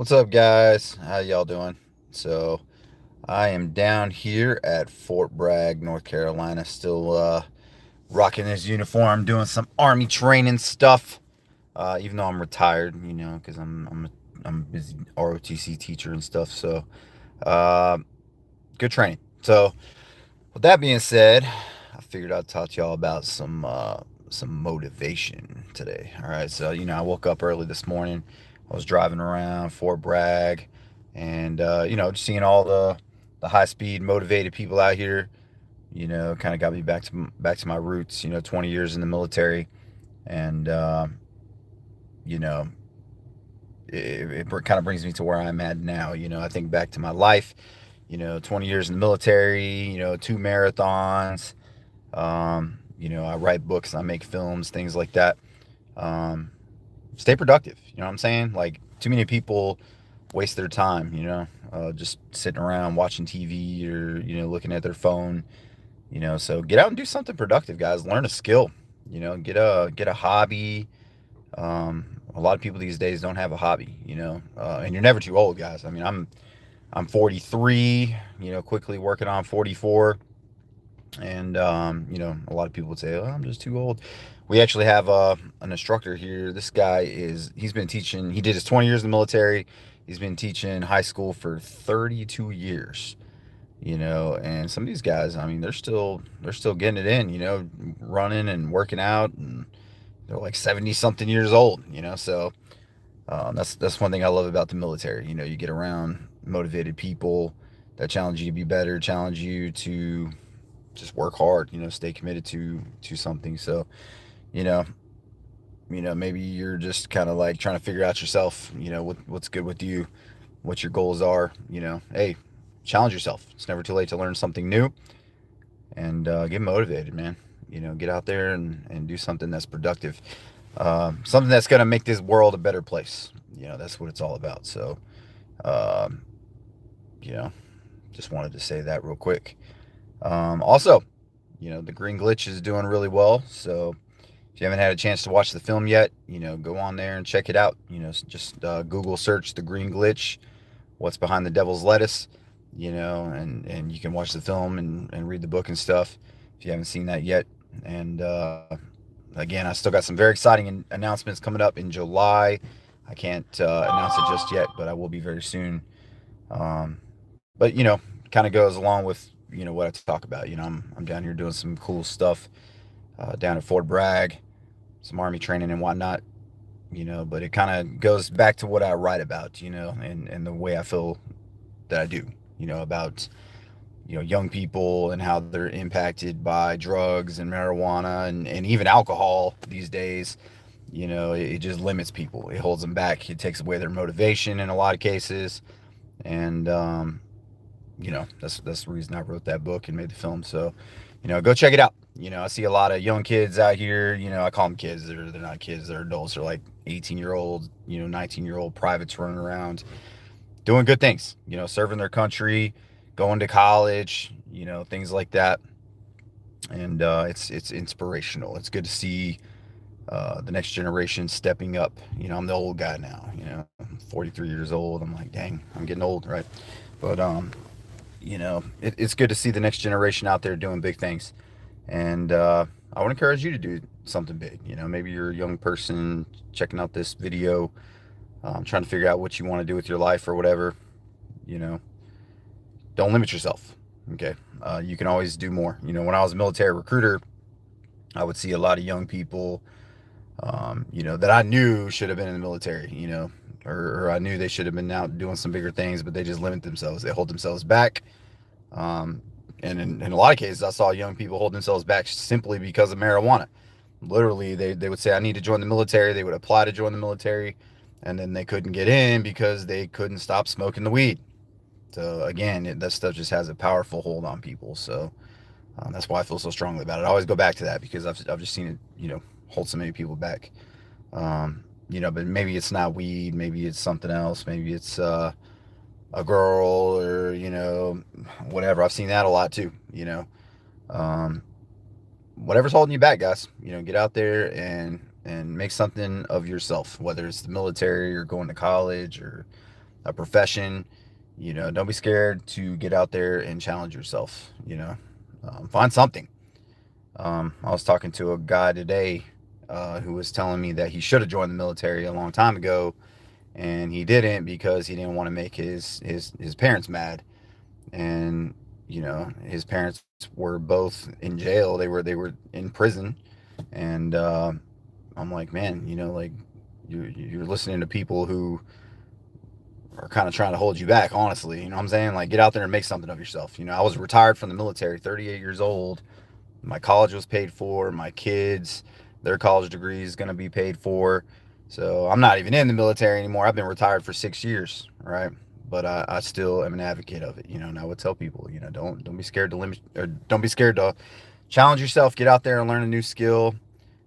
What's up, guys? How y'all doing? So, I am down here at Fort Bragg, North Carolina, still rocking this uniform, doing some Army training stuff. Even though I'm retired, because I'm a busy ROTC teacher and stuff. So, uh, good training. So, with that being said, I figured I'd talk to y'all about some motivation today. All right, so I woke up early this morning. I was driving around Fort Bragg, and just seeing all the high speed motivated people out here. Kind of got me back to my roots. 20 years in the military, and you know, it kind of brings me to where I'm at now. I think back to my life. 20 years in the military. Two marathons. I write books, I make films, things like that. Um, Stay productive. You know what I'm saying? Like, too many people waste their time, just sitting around watching TV or, looking at their phone, so get out and do something productive, guys. Learn a skill, get a hobby. A lot of people these days don't have a hobby, and you're never too old, guys. I mean, I'm 43, quickly working on 44. And a lot of people would say, "Oh, I'm just too old." We actually have an instructor here. This guy he's been teaching. He did his 20 years in the military. He's been teaching high school for 32 years. And some of these guys, I mean, they're still getting it in. Running and working out, and they're like 70 something years old. So that's one thing I love about the military. You get around motivated people that challenge you to be better, challenge you to just work hard, stay committed to something. So, you know, maybe you're just kind of like trying to figure out yourself, what's good with you, what your goals are, hey, challenge yourself. It's never too late to learn something new, and get motivated, man. Get out there and do something that's productive. Something that's going to make this world a better place. That's what it's all about. So, um, you know, just wanted to say that real quick. Also, the Green Glitch is doing really well. So if you haven't had a chance to watch the film yet, go on there and check it out. Just Google search the Green Glitch, what's behind the devil's lettuce, and you can watch the film and read the book and stuff if you haven't seen that yet. And again, I still got some very exciting announcements coming up in July. I can't announce it just yet, but I will be very soon. Um, but kind of goes along with what I talk about. I'm down here doing some cool stuff down at Fort Bragg, some Army training and whatnot. But it kind of goes back to what I write about. And the way I feel that I do. About young people and how they're impacted by drugs and marijuana and even alcohol these days. It just limits people. It holds them back. It takes away their motivation in a lot of cases. And that's the reason I wrote that book and made the film. So, go check it out. I see a lot of young kids out here. I call them kids. They're not kids. They're adults. They're like 18-year-old, 19-year-old privates running around doing good things. Serving their country, going to college. Things like that. And it's inspirational. It's good to see the next generation stepping up. I'm the old guy now. I'm 43 years old. I'm like, dang, I'm getting old, right? But it's good to see the next generation out there doing big things. And I would encourage you to do something big. Maybe you're a young person checking out this video, trying to figure out what you want to do with your life or whatever. You know, don't limit yourself. Okay. You can always do more. When I was a military recruiter, I would see a lot of young people, that I knew should have been in the military, or I knew they should have been out doing some bigger things, but they just limit themselves. They hold themselves back. And in a lot of cases, I saw young people hold themselves back simply because of marijuana. Literally, they would say, I need to join the military. They would apply to join the military, and then they couldn't get in because they couldn't stop smoking the weed. So, again, that stuff just has a powerful hold on people. So, that's why I feel so strongly about it. I always go back to that because I've just seen it, hold so many people back. But maybe it's not weed. Maybe it's something else. Maybe it's, a girl or whatever. I've seen that a lot too. Um, Whatever's holding you back, guys. Get out there and make something of yourself, whether it's the military or going to college or a profession. Don't be scared to get out there and challenge yourself. Find something. I was talking to a guy today who was telling me that he should have joined the military a long time ago, and he didn't because he didn't want to make his parents mad. And his parents were both in jail. They were in prison, and I'm like, man, like you're listening to people who are kind of trying to hold you back, honestly. You know what I'm saying? Like, get out there and make something of yourself. I was retired from the military, 38 years old. My college was paid for. My kids, their college degree is going to be paid for. So I'm not even in the military anymore. I've been retired for 6 years, right? But I still am an advocate of it, and I would tell people, don't be scared to limit, or don't be scared to challenge yourself. Get out there and learn a new skill.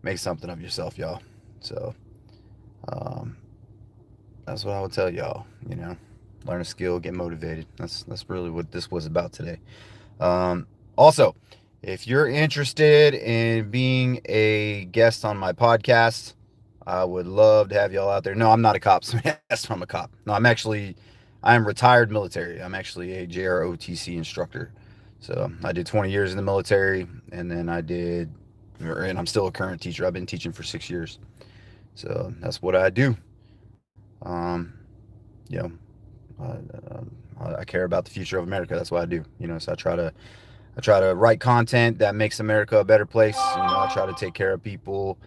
Make something of yourself, y'all. So um, that's what I would tell y'all. Learn a skill, get motivated. That's really what this was about today. Also, if you're interested in being a guest on my podcast, I would love to have y'all out there. No, I'm not a cop. So yes, I'm a cop. No, I am retired military. I'm actually a JROTC instructor. So I did 20 years in the military, and then and I'm still a current teacher. I've been teaching for 6 years. So that's what I do. Um, you know, I care about the future of America. That's what I do. So I try to write content that makes America a better place. I try to take care of people,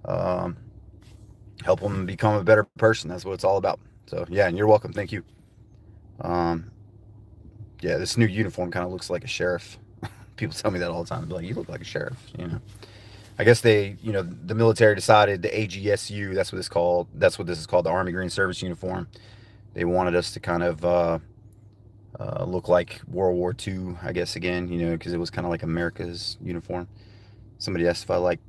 help them become a better person. That's what it's all about. So yeah, and you're welcome. Thank you. Yeah, this new uniform kind of looks like a sheriff. People tell me that all the time. They're like, you look like a sheriff. I guess the military decided the AGSU. That's what it's called. That's what this is called, the Army Green Service uniform. They wanted us to kind of look like World War II, I guess, again, because it was kind of like America's uniform. Somebody asked if I like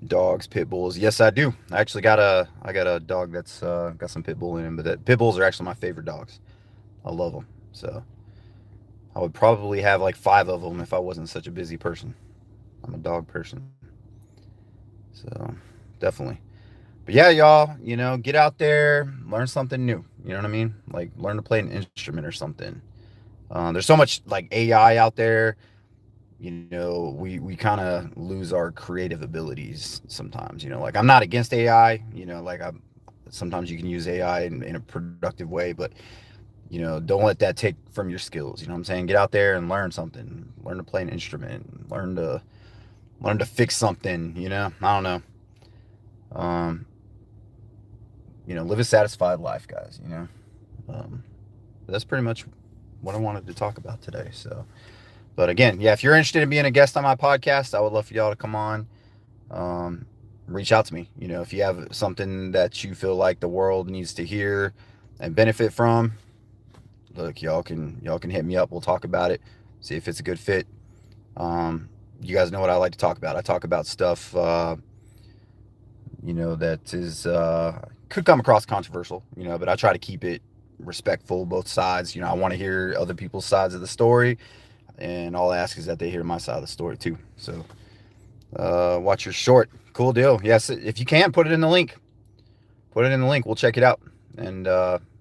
dogs, pit bulls. Yes, I do. I actually got a dog that's got some pit bull in him, but pit bulls are actually my favorite dogs. I love them. So I would probably have like 5 of them if I wasn't such a busy person. I'm a dog person. So definitely. But yeah, y'all, get out there, learn something new. You know what I mean? Like, learn to play an instrument or something. There's so much like AI out there. We kind of lose our creative abilities sometimes. Like, I'm not against AI. Like, sometimes you can use AI in a productive way, but don't let that take from your skills. You know what I'm saying? Get out there and learn something. Learn to play an instrument. Learn to fix something. I don't know. Live a satisfied life, guys. That's pretty much what I wanted to talk about today. So, but again, yeah, if you're interested in being a guest on my podcast, I would love for y'all to come on. Reach out to me. If you have something that you feel like the world needs to hear and benefit from, look, y'all can hit me up. We'll talk about it. See if it's a good fit. You guys know what I like to talk about. I talk about stuff, that is could come across controversial, but I try to keep it respectful, both sides. I want to hear other people's sides of the story, and all I ask is that they hear my side of the story too. So watch your short. Cool deal. Yes, if you can, put it in the link. We'll check it out. And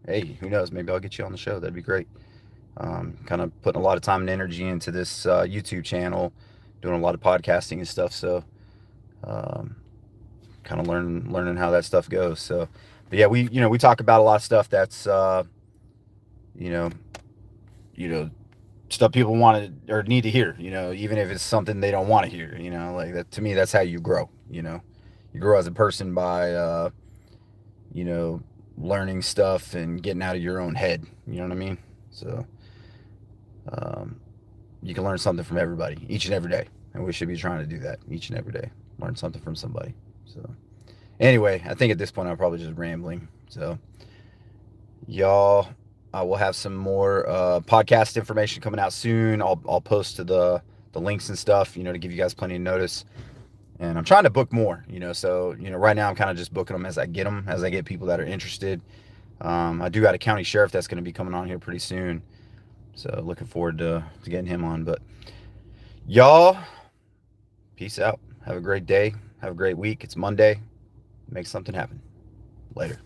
hey, who knows, maybe I'll get you on the show. That'd be great. Kind of putting a lot of time and energy into this YouTube channel, doing a lot of podcasting and stuff. So kind of learning how that stuff goes. So, but yeah, we talk about a lot of stuff that's stuff people want to or need to hear, even if it's something they don't want to hear. Like that. To me, that's how you grow. You grow as a person by learning stuff and getting out of your own head. You know what I mean? So you can learn something from everybody each and every day, and we should be trying to do that each and every day. Learn something from somebody. So anyway, I think at this point I'm probably just rambling. So y'all, I will have some more podcast information coming out soon. I'll post to the links and stuff, to give you guys plenty of notice. And I'm trying to book more, so right now I'm kind of just booking them as I get them, as I get people that are interested. I do got a county sheriff that's going to be coming on here pretty soon, so looking forward to getting him on. But y'all, peace out. Have a great day. Have a great week. It's Monday. Make something happen. Later.